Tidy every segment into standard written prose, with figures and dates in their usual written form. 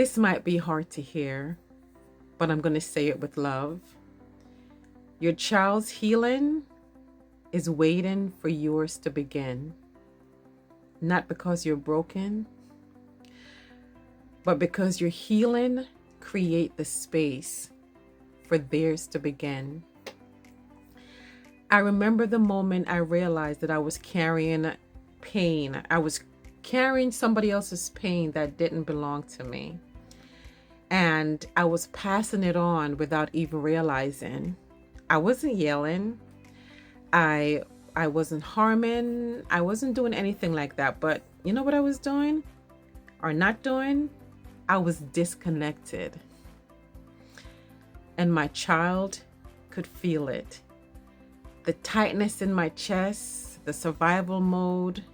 This might be hard to hear, but I'm going to say it with love. Your child's healing is waiting for yours to begin. Not because you're broken, but because your healing create the space for theirs to begin. I remember the moment I realized that I was carrying pain. I was carrying somebody else's pain that didn't belong to me. And I was passing it on without even realizing. I wasn't yelling. I wasn't harming. I wasn't doing anything like that. But you know what I was doing or not doing? I was disconnected. And my child could feel it. The tightness in my chest, the survival mode,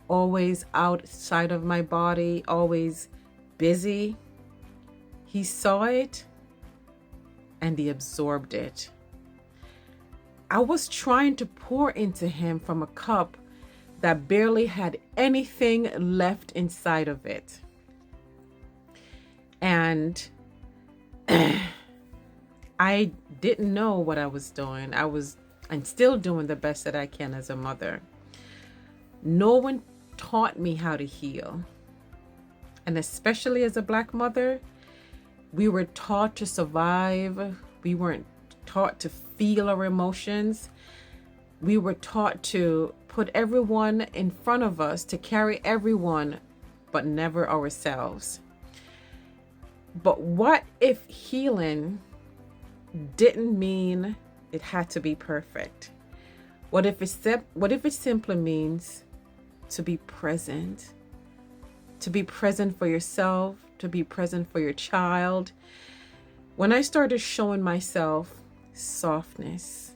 always outside of my body, always busy. He saw it and he absorbed it. I was trying to pour into him from a cup that barely had anything left inside of it. And I didn't know what I was doing. I'm still doing the best that I can as a mother. No one taught me how to heal. And especially as a Black mother, we were taught to survive. We weren't taught to feel our emotions. We were taught to put everyone in front of us, to carry everyone, but never ourselves. But what if healing didn't mean it had to be perfect? What if it simply means to be present? To be present for yourself, to be present for your child. When I started showing myself softness,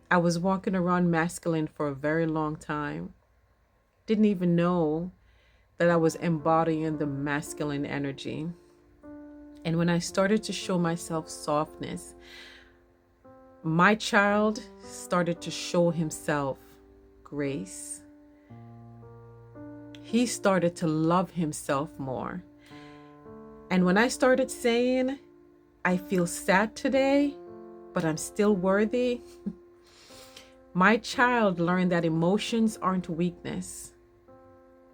I was walking around masculine for a very long time. Didn't even know that I was embodying the masculine energy. And when I started to show myself softness, my child started to show himself grace. He started to love himself more. And when I started saying, I feel sad today, but I'm still worthy, my child learned that emotions aren't weakness.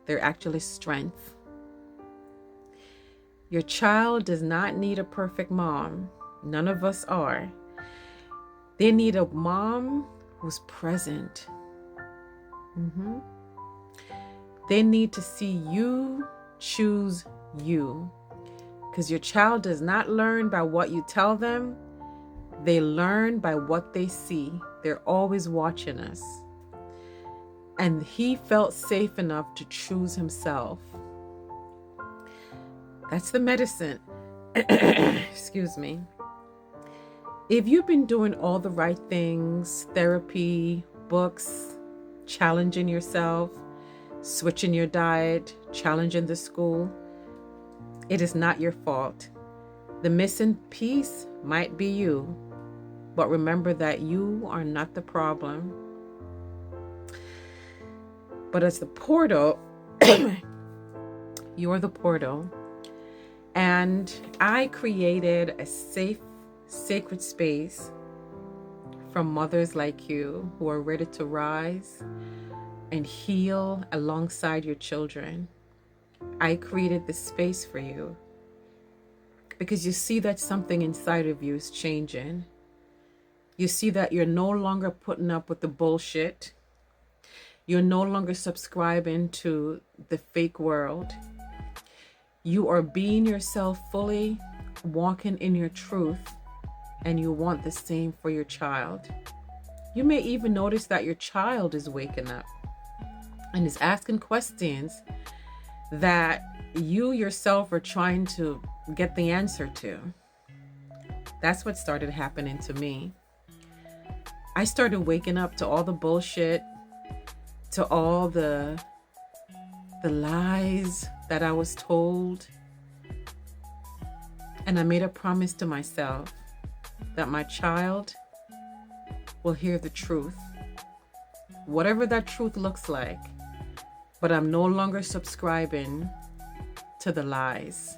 They're actually strength. Your child does not need a perfect mom. None of us are. They need a mom who's present. They need to see you choose you. Because your child does not learn by what you tell them. They learn by what they see. They're always watching us. And he felt safe enough to choose himself. That's the medicine. Excuse me. If you've been doing all the right things, therapy, books, challenging yourself, switching your diet, challenging the school, it is not your fault. The missing piece might be you, but remember that you are not the problem. But as the portal, you're the portal. And I created a safe, sacred space from mothers like you who are ready to rise and heal alongside your children. I created this space for you because you see that something inside of you is changing. You see that you're no longer putting up with the bullshit. You're no longer subscribing to the fake world. You are being yourself fully, walking in your truth, and you want the same for your child. You may even notice that your child is waking up and is asking questions that you yourself are trying to get the answer to. That's what started happening to me. I started waking up to all the bullshit, to all the lies that I was told. And I made a promise to myself that my child will hear the truth, whatever that truth looks like. But I'm no longer subscribing to the lies.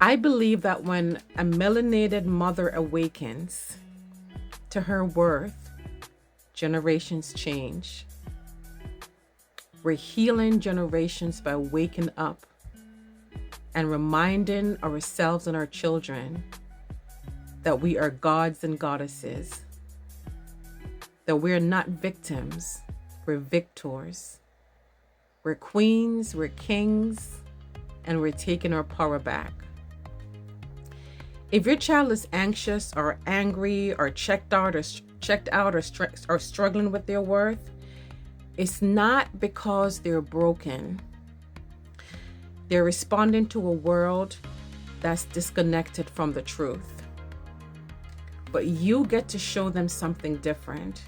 I believe that when a melanated mother awakens to her worth, generations change. We're healing generations by waking up and reminding ourselves and our children that we are gods and goddesses, that we're not victims, we're victors. We're queens, we're kings, and we're taking our power back. If your child is anxious or angry or checked out or struggling with their worth, it's not because they're broken. They're responding to a world that's disconnected from the truth. But you get to show them something different.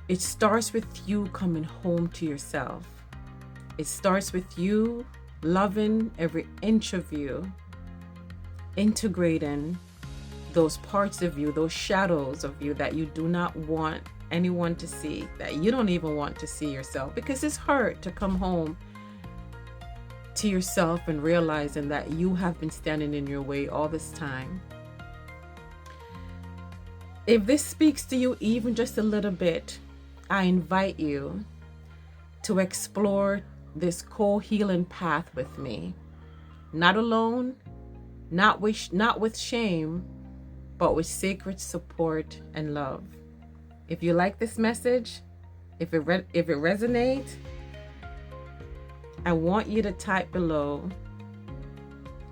It starts with you coming home to yourself. It starts with you loving every inch of you, integrating those parts of you, those shadows of you that you do not want anyone to see, that you don't even want to see yourself, because it's hard to come home to yourself and realizing that you have been standing in your way all this time. If this speaks to you even just a little bit, I invite you to explore this co-healing path with me. Not alone, not with shame, but with sacred support and love. If you like this message, if it resonates, I want you to type below,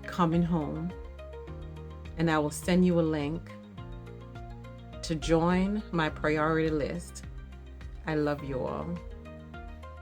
"coming home," and I will send you a link to join my priority list. I love you all.